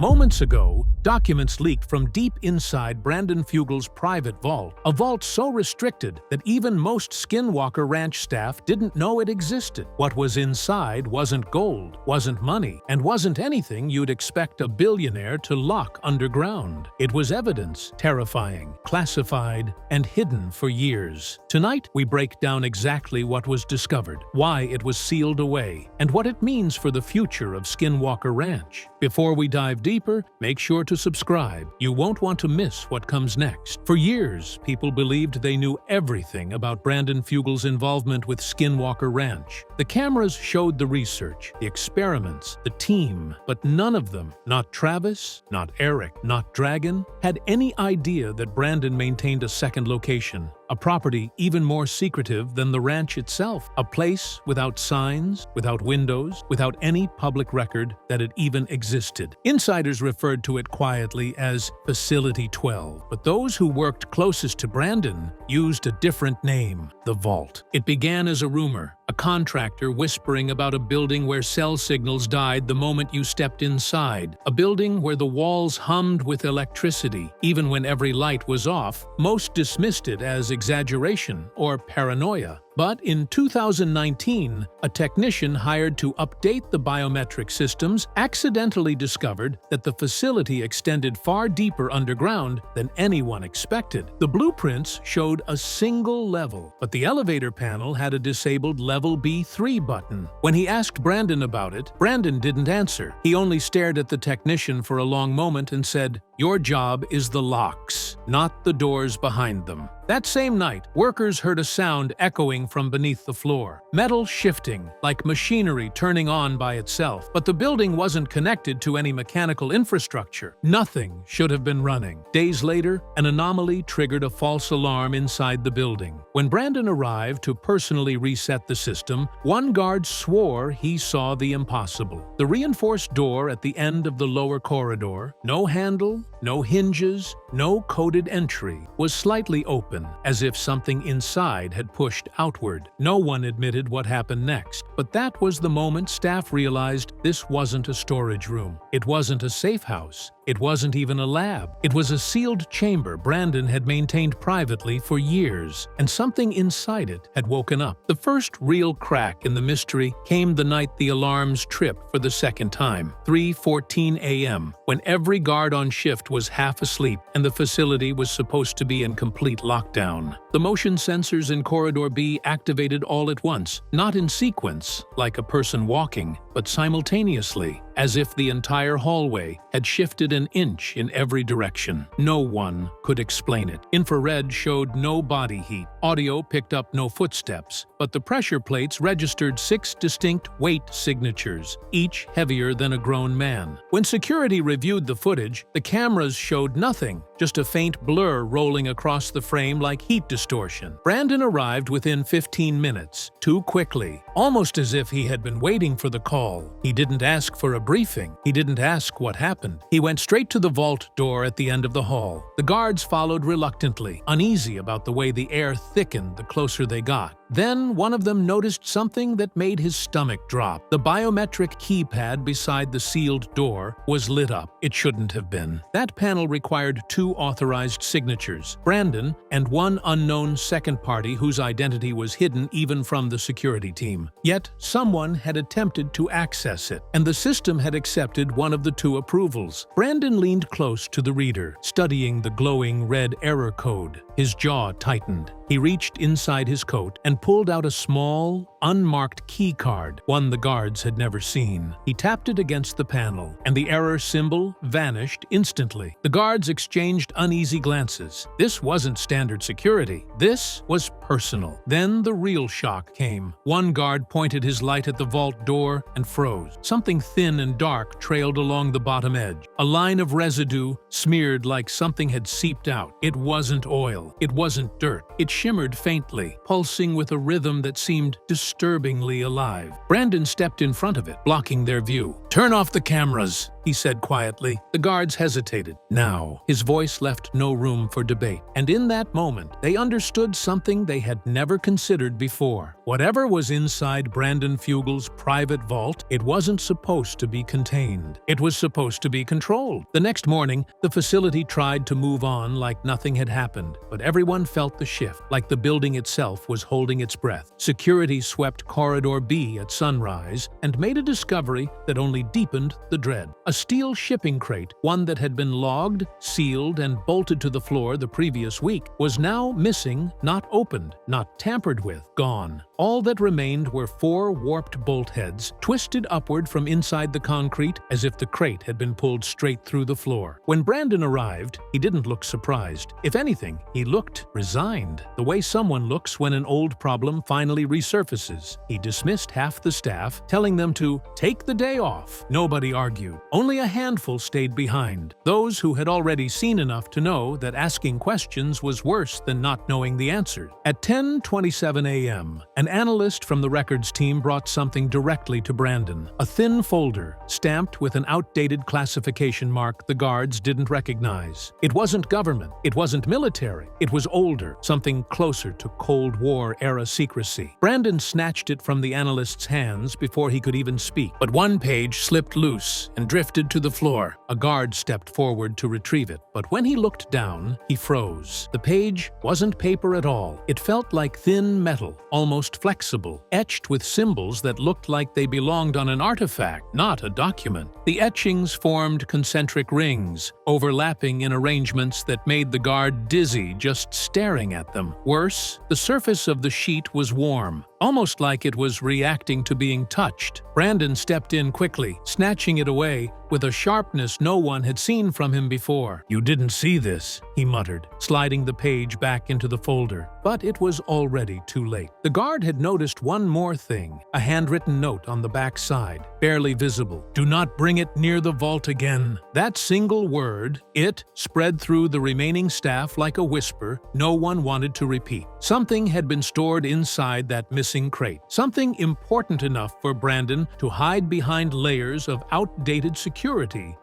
Moments ago, documents leaked from deep inside Brandon Fugal's private vault, a vault so restricted that even most Skinwalker Ranch staff didn't know it existed. What was inside wasn't gold, wasn't money, and wasn't anything you'd expect a billionaire to lock underground. It was evidence, terrifying, classified, and hidden for years. Tonight, we break down exactly what was discovered, why it was sealed away, and what it means for the future of Skinwalker Ranch. Before we dive deeper, make sure to subscribe. You won't want to miss what comes next. For years, people believed they knew everything about Brandon Fugal's involvement with Skinwalker Ranch. The cameras showed the research, the experiments, the team, but none of them, not Travis, not Eric, not Dragon, had any idea that Brandon maintained a second location. A property even more secretive than the ranch itself. A place without signs, without windows, without any public record that it even existed. Insiders referred to it quietly as Facility 12, but those who worked closest to Brandon used a different name, the Vault. It began as a rumor, a contractor whispering about a building where cell signals died the moment you stepped inside, a building where the walls hummed with electricity. Even when every light was off, most dismissed it as exaggeration or paranoia. But in 2019, a technician hired to update the biometric systems accidentally discovered that the facility extended far deeper underground than anyone expected. The blueprints showed a single level, but the elevator panel had a disabled Level B3 button. When he asked Brandon about it, Brandon didn't answer. He only stared at the technician for a long moment and said, "Your job is the locks, not the doors behind them." That same night, workers heard a sound echoing from beneath the floor. Metal shifting, like machinery turning on by itself. But the building wasn't connected to any mechanical infrastructure. Nothing should have been running. Days later, an anomaly triggered a false alarm inside the building. When Brandon arrived to personally reset the system, one guard swore he saw the impossible. The reinforced door at the end of the lower corridor, no handle, no hinges, no coded entry, was slightly open, as if something inside had pushed outward. No one admitted what happened next, but that was the moment staff realized this wasn't a storage room. It wasn't a safe house. It wasn't even a lab. It was a sealed chamber Brandon had maintained privately for years, and something inside it had woken up. The first real crack in the mystery came the night the alarms tripped for the second time, 3:14 a.m., when every guard on shift was half asleep and the facility was supposed to be in complete lockdown. The motion sensors in Corridor B activated all at once, not in sequence, like a person walking, but simultaneously, as if the entire hallway had shifted an inch in every direction. No one could explain it. Infrared showed no body heat. Audio picked up no footsteps, but the pressure plates registered 6 distinct weight signatures, each heavier than a grown man. When security reviewed the footage, the cameras showed nothing, just a faint blur rolling across the frame like heat distortion. Brandon arrived within 15 minutes, too quickly, almost as if he had been waiting for the call. He didn't ask for a briefing. He didn't ask what happened. He went straight to the vault door at the end of the hall. The guards followed reluctantly, uneasy about the way the air thickened the closer they got. Then one of them noticed something that made his stomach drop. The biometric keypad beside the sealed door was lit up. It shouldn't have been. That panel required 2 authorized signatures, Brandon and one unknown second party whose identity was hidden even from the security team. Yet someone had attempted to access it, and the system had accepted one of the 2 approvals. Brandon leaned close to the reader, studying the glowing red error code. His jaw tightened. He reached inside his coat and pulled out a small, unmarked key card, one the guards had never seen. He tapped it against the panel, and the error symbol vanished instantly. The guards exchanged uneasy glances. This wasn't standard security. This was personal. Then the real shock came. One guard pointed his light at the vault door and froze. Something thin and dark trailed along the bottom edge. A line of residue smeared like something had seeped out. It wasn't oil. It wasn't dirt. It shimmered faintly, pulsing with a rhythm that seemed disturbingly alive. Brandon stepped in front of it, blocking their view. "Turn off the cameras," he said quietly. The guards hesitated. Now, his voice left no room for debate. And in that moment, they understood something they had never considered before. Whatever was inside Brandon Fugal's private vault, it wasn't supposed to be contained. It was supposed to be controlled. The next morning, the facility tried to move on like nothing had happened, but everyone felt the shift, like the building itself was holding its breath. Security swept Corridor B at sunrise and made a discovery that only deepened the dread. A steel shipping crate, one that had been logged, sealed, and bolted to the floor the previous week, was now missing, not opened, not tampered with, gone. All that remained were 4 warped bolt heads, twisted upward from inside the concrete as if the crate had been pulled straight through the floor. When Brandon arrived, he didn't look surprised. If anything, he looked resigned, the way someone looks when an old problem finally resurfaces. He dismissed half the staff, telling them to take the day off. Nobody argued. Only a handful stayed behind, those who had already seen enough to know that asking questions was worse than not knowing the answers. At 10:27 a.m., an analyst from the records team brought something directly to Brandon. A thin folder, stamped with an outdated classification mark the guards didn't recognize. It wasn't government. It wasn't military. It was older, something closer to Cold War-era secrecy. Brandon snatched it from the analyst's hands before he could even speak. But one page slipped loose and drifted to the floor. A guard stepped forward to retrieve it, but when he looked down, he froze. The page wasn't paper at all. It felt like thin metal, almost flexible, etched with symbols that looked like they belonged on an artifact, not a document. The etchings formed concentric rings, overlapping in arrangements that made the guard dizzy just staring at them. Worse, the surface of the sheet was warm, almost like it was reacting to being touched. Brandon stepped in quickly, snatching it away with a sharpness no one had seen from him before. "You didn't see this," he muttered, sliding the page back into the folder. But it was already too late. The guard had noticed one more thing, a handwritten note on the back side, barely visible. "Do not bring it near the vault again." That single word, it, spread through the remaining staff like a whisper no one wanted to repeat. Something had been stored inside that missing crate. Something important enough for Brandon to hide behind layers of outdated security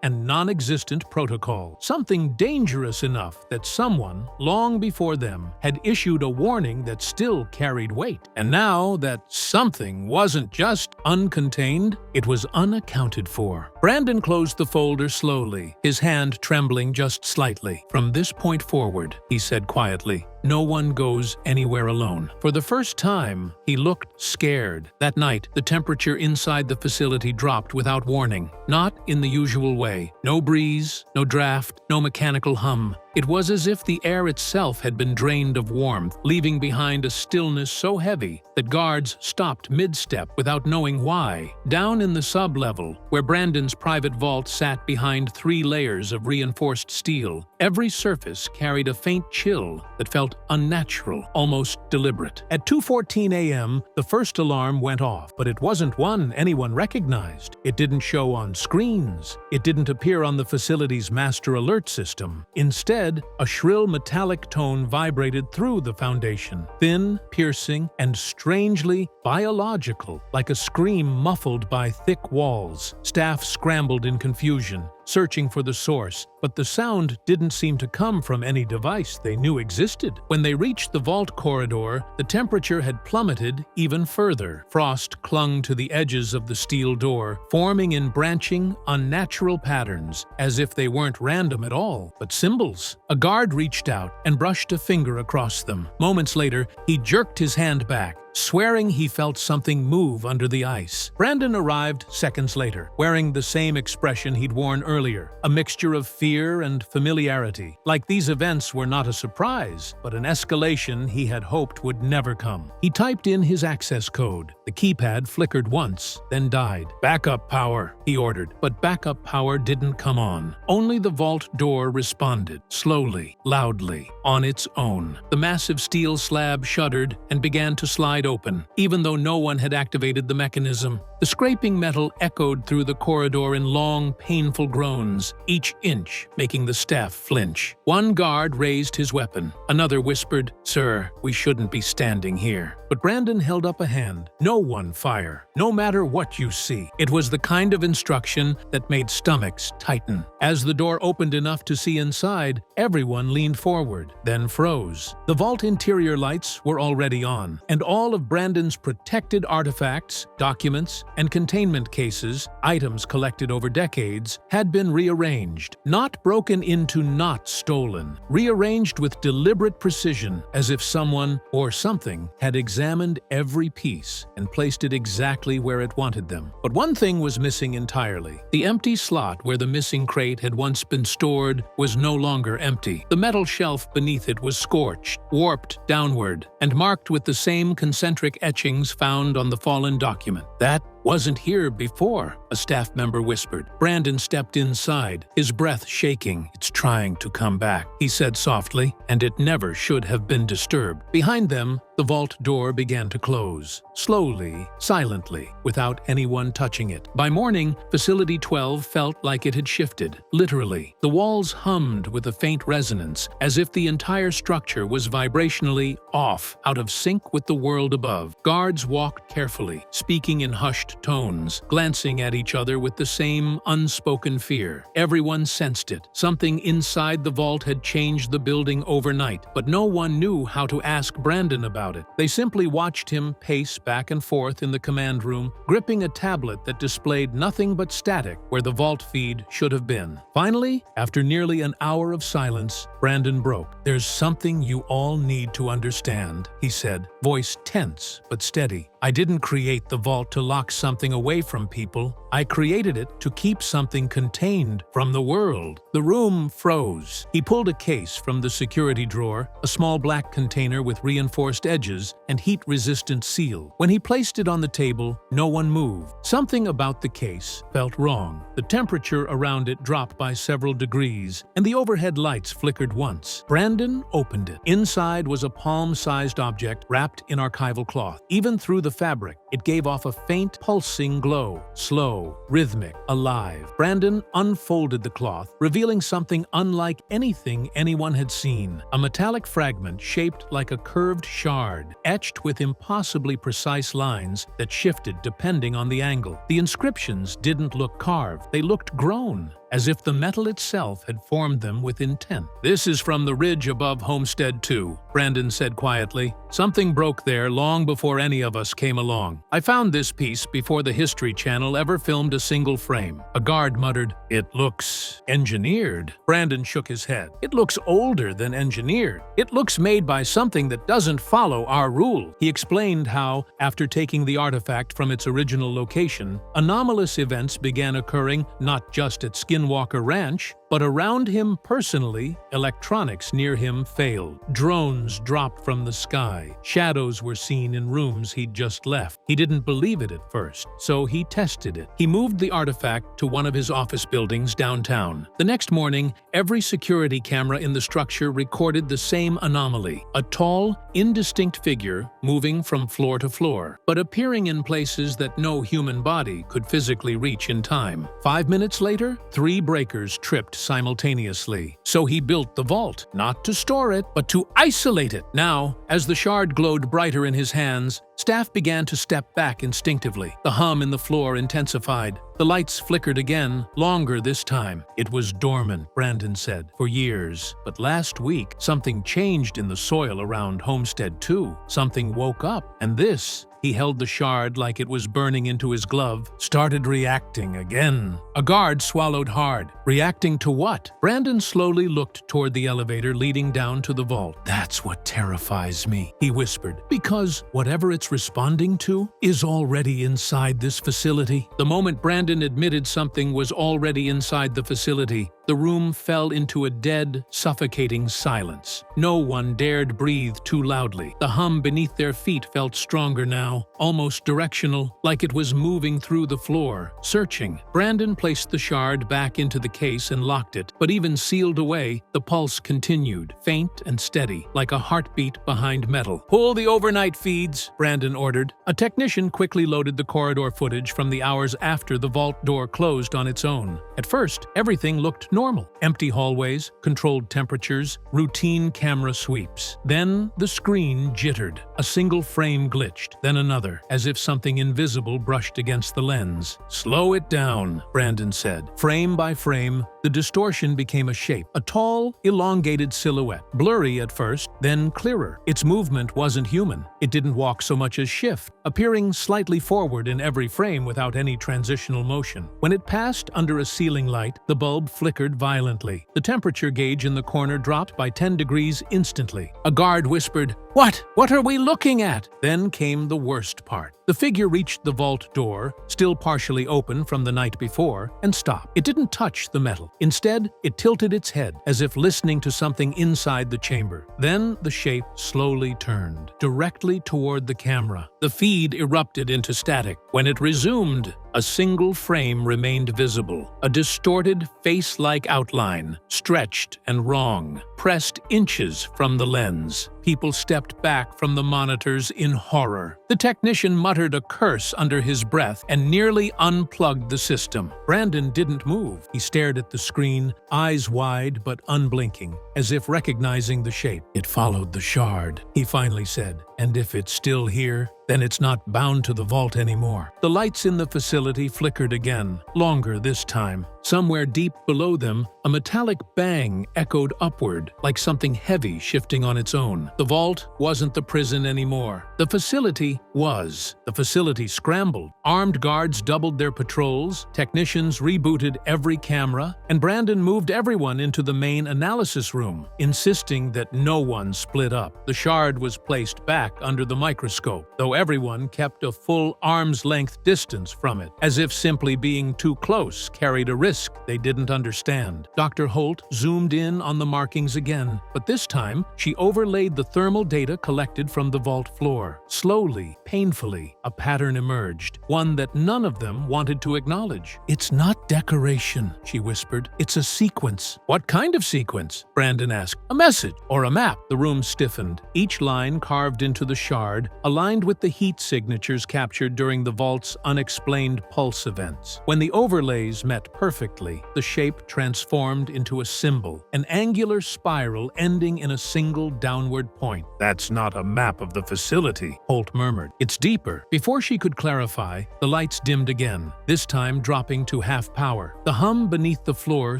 and non-existent protocol. Something dangerous enough that someone, long before them, had issued a warning that still carried weight. And now that something wasn't just uncontained, it was unaccounted for. Brandon closed the folder slowly, his hand trembling just slightly. "From this point forward," he said quietly, "no one goes anywhere alone." For the first time, he looked scared. That night, the temperature inside the facility dropped without warning. Not in the usual way. No breeze, no draft, no mechanical hum. It was as if the air itself had been drained of warmth, leaving behind a stillness so heavy that guards stopped mid-step without knowing why. Down in the sub-level, where Brandon's private vault sat behind 3 layers of reinforced steel, every surface carried a faint chill that felt unnatural, almost deliberate. At 2:14 a.m., the first alarm went off, but it wasn't one anyone recognized. It didn't show on screens. It didn't appear on the facility's master alert system. Instead, a shrill metallic tone vibrated through the foundation, thin, piercing, and strangely biological, like a scream muffled by thick walls. Staff scrambled in confusion, searching for the source, but the sound didn't seem to come from any device they knew existed. When they reached the vault corridor, the temperature had plummeted even further. Frost clung to the edges of the steel door, forming in branching, unnatural patterns, as if they weren't random at all, but symbols. A guard reached out and brushed a finger across them. Moments later, he jerked his hand back, swearing he felt something move under the ice. Brandon arrived seconds later, wearing the same expression he'd worn earlier, a mixture of fear and familiarity. Like these events were not a surprise, but an escalation he had hoped would never come. He typed in his access code. The keypad flickered once, then died. "Backup power," he ordered, but backup power didn't come on. Only the vault door responded, slowly, loudly, on its own. The massive steel slab shuddered and began to slide open, even though no one had activated the mechanism. The scraping metal echoed through the corridor in long, painful groans, each inch making the staff flinch. One guard raised his weapon. Another whispered, "Sir, we shouldn't be standing here." But Brandon held up a hand. "No one fire, no matter what you see." It was the kind of instruction that made stomachs tighten. As the door opened enough to see inside, everyone leaned forward, then froze. The vault interior lights were already on, and all of Brandon's protected artifacts, documents, and containment cases, items collected over decades, had been rearranged. Not broken into, not stolen. Rearranged with deliberate precision, as if someone or something had examined every piece and placed it exactly where it wanted them. But one thing was missing entirely. The empty slot where the missing crate had once been stored was no longer empty. The metal shelf beneath it was scorched, warped downward, and marked with the same concentric etchings found on the fallen document. "That wasn't here before," a staff member whispered. Brandon stepped inside, his breath shaking. "It's trying to come back," he said softly, "and it never should have been disturbed." Behind them, the vault door began to close, slowly, silently, without anyone touching it. By morning, Facility 12 felt like it had shifted, literally. The walls hummed with a faint resonance, as if the entire structure was vibrationally off, out of sync with the world above. Guards walked carefully, speaking in hushed tones, glancing at each other with the same unspoken fear. Everyone sensed it. Something inside the vault had changed the building overnight, but no one knew how to ask Brandon about it. They simply watched him pace back and forth in the command room, gripping a tablet that displayed nothing but static where the vault feed should have been. Finally, after nearly an hour of silence, Brandon broke. "There's something you all need to understand," he said, voice tense but steady. "I didn't create the vault to lock something away from people. I created it to keep something contained from the world." The room froze. He pulled a case from the security drawer, a small black container with reinforced edges and heat-resistant seal. When he placed it on the table, no one moved. Something about the case felt wrong. The temperature around it dropped by several degrees, and the overhead lights flickered once. Brandon opened it. Inside was a palm-sized object wrapped in archival cloth. Even through the fabric, it gave off a faint, pulsing glow. Slow, rhythmic, alive. Brandon unfolded the cloth, revealing something unlike anything anyone had seen. A metallic fragment shaped like a curved shard, etched with impossibly precise lines that shifted depending on the angle. The inscriptions didn't look carved, they looked grown, as if the metal itself had formed them with intent. "This is from the ridge above Homestead 2, Brandon said quietly. "Something broke there long before any of us came along. I found this piece before the History Channel ever filmed a single frame." A guard muttered, "It looks engineered." Brandon shook his head. "It looks older than engineered. It looks made by something that doesn't follow our rule." He explained how, after taking the artifact from its original location, anomalous events began occurring not just at Skinwalker Ranch, but around him personally. Electronics near him failed. Drones dropped from the sky. Shadows were seen in rooms he'd just left. He didn't believe it at first, so he tested it. He moved the artifact to one of his office buildings downtown. The next morning, every security camera in the structure recorded the same anomaly. A tall, indistinct figure moving from floor to floor, but appearing in places that no human body could physically reach in time. 5 minutes later, 3 breakers tripped simultaneously. So he built the vault, not to store it, but to isolate it. Now, as the shard glowed brighter in his hands, staff began to step back instinctively. The hum in the floor intensified. The lights flickered again, longer this time. "It was dormant," Brandon said, "for years. But last week, something changed in the soil around Homestead 2. Something woke up, and this," he held the shard like it was burning into his glove, "started reacting again." A guard swallowed hard. Reacting to what? Brandon slowly looked toward the elevator leading down to the vault. "That's what terrifies me," he whispered, "because whatever it's responding to is already inside this facility." The moment Brandon admitted something was already inside the facility, the room fell into a dead, suffocating silence. No one dared breathe too loudly. The hum beneath their feet felt stronger now, almost directional, like it was moving through the floor, searching. Brandon placed the shard back into the case and locked it, but even sealed away, the pulse continued, faint and steady, like a heartbeat behind metal. "Pull the overnight feeds," Brandon ordered. A technician quickly loaded the corridor footage from the hours after the vault door closed on its own. At first, everything looked normal. Empty hallways, controlled temperatures, routine camera sweeps. Then the screen jittered. A single frame glitched, then another, as if something invisible brushed against the lens. "Slow it down," Brandon said. Frame by frame, the distortion became a shape, a tall, elongated silhouette. Blurry at first, then clearer. Its movement wasn't human. It didn't walk so much as shift, appearing slightly forward in every frame without any transitional motion. When it passed under a ceiling light, the bulb flickered violently. The temperature gauge in the corner dropped by 10 degrees instantly. A guard whispered, "What? What are we looking at?" Then came the worst part. The figure reached the vault door, still partially open from the night before, and stopped. It didn't touch the metal. Instead, it tilted its head, as if listening to something inside the chamber. Then the shape slowly turned, directly toward the camera. The feed erupted into static. When it resumed, a single frame remained visible, a distorted, face-like outline, stretched and wrong, pressed inches from the lens. People stepped back from the monitors in horror. The technician muttered a curse under his breath and nearly unplugged the system. Brandon didn't move. He stared at the screen, eyes wide but unblinking, as if recognizing the shape. "It followed the shard," he finally said. "And if it's still here, then it's not bound to the vault anymore." The lights in the facility flickered again, longer this time. Somewhere deep below them, a metallic bang echoed upward, like something heavy shifting on its own. The vault wasn't the prison anymore. The facility was. The facility scrambled. Armed guards doubled their patrols, technicians rebooted every camera, and Brandon moved everyone into the main analysis room, insisting that no one split up. The shard was placed back under the microscope, though everyone kept a full arm's-length distance from it, as if simply being too close carried a risk they didn't understand. Dr. Holt zoomed in on the markings again, but this time she overlaid the thermal data collected from the vault floor. Slowly, painfully, a pattern emerged, one that none of them wanted to acknowledge. "It's not decoration," she whispered. "It's a sequence." "What kind of sequence?" Brandon asked. "A message or a map?" The room stiffened. Each line carved into the shard aligned with the heat signatures captured during the vault's unexplained pulse events. When the overlays met perfectly, the shape transformed into a symbol, an angular spiral ending in a single downward point. "That's not a map of the facility," Holt murmured. "It's deeper." Before she could clarify, the lights dimmed again, this time dropping to half power. The hum beneath the floor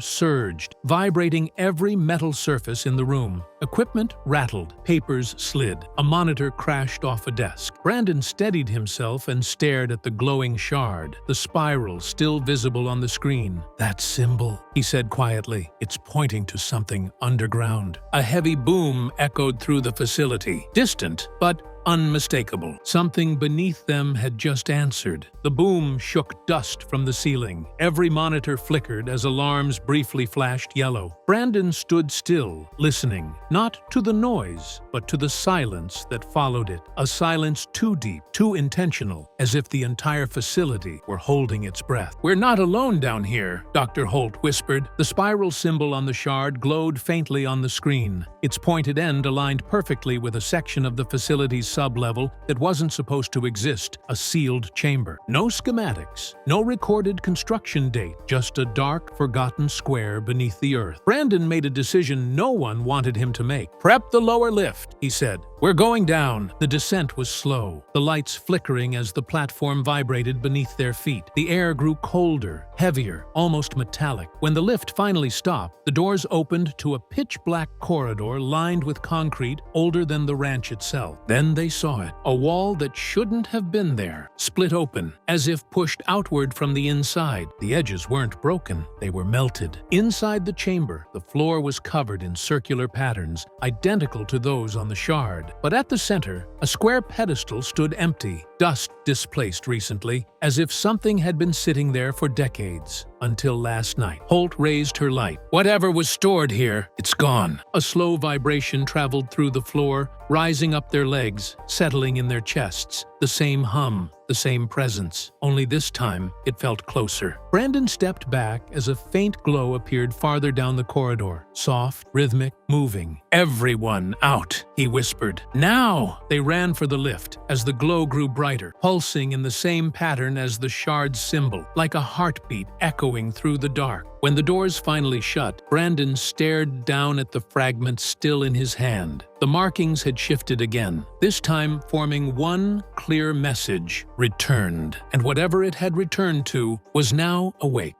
surged, vibrating every metal surface in the room. Equipment rattled, papers slid, a monitor crashed off a desk. Brandon steadied himself and stared at the glowing shard, the spiral still visible on the screen. "That symbol," he said quietly, "it's pointing to something underground." A heavy boom echoed through the facility, distant but unmistakable. Something beneath them had just answered. The boom shook dust from the ceiling. Every monitor flickered as alarms briefly flashed yellow. Brandon stood still, listening, not to the noise, but to the silence that followed it. A silence too deep, too intentional, as if the entire facility were holding its breath. "We're not alone down here," Dr. Holt whispered. The spiral symbol on the shard glowed faintly on the screen. Its pointed end aligned perfectly with a section of the facility's sub-level that wasn't supposed to exist, a sealed chamber. No schematics, no recorded construction date, just a dark, forgotten square beneath the earth. Brandon made a decision no one wanted him to make. "Prep the lower lift," he said. "We're going down." The descent was slow, the lights flickering as the platform vibrated beneath their feet. The air grew colder, heavier, almost metallic. When the lift finally stopped, the doors opened to a pitch-black corridor lined with concrete older than the ranch itself. Then they saw it, a wall that shouldn't have been there, split open, as if pushed outward from the inside. The edges weren't broken, they were melted. Inside the chamber, the floor was covered in circular patterns, identical to those on the shard. But at the center, a square pedestal stood empty, dust displaced recently, as if something had been sitting there for decades, until last night. Holt raised her light. Whatever was stored here, it's gone. A slow vibration traveled through the floor, rising up their legs, settling in their chests. The same hum, the same presence, only this time it felt closer. Brandon stepped back as a faint glow appeared farther down the corridor, soft, rhythmic, moving. "Everyone out," he whispered. "Now!" They ran for the lift as the glow grew brighter, pulsing in the same pattern as the shard's symbol, like a heartbeat echoing through the dark. When the doors finally shut, Brandon stared down at the fragment still in his hand. The markings had shifted again, this time forming one clear message: returned. And whatever it had returned to was now awake.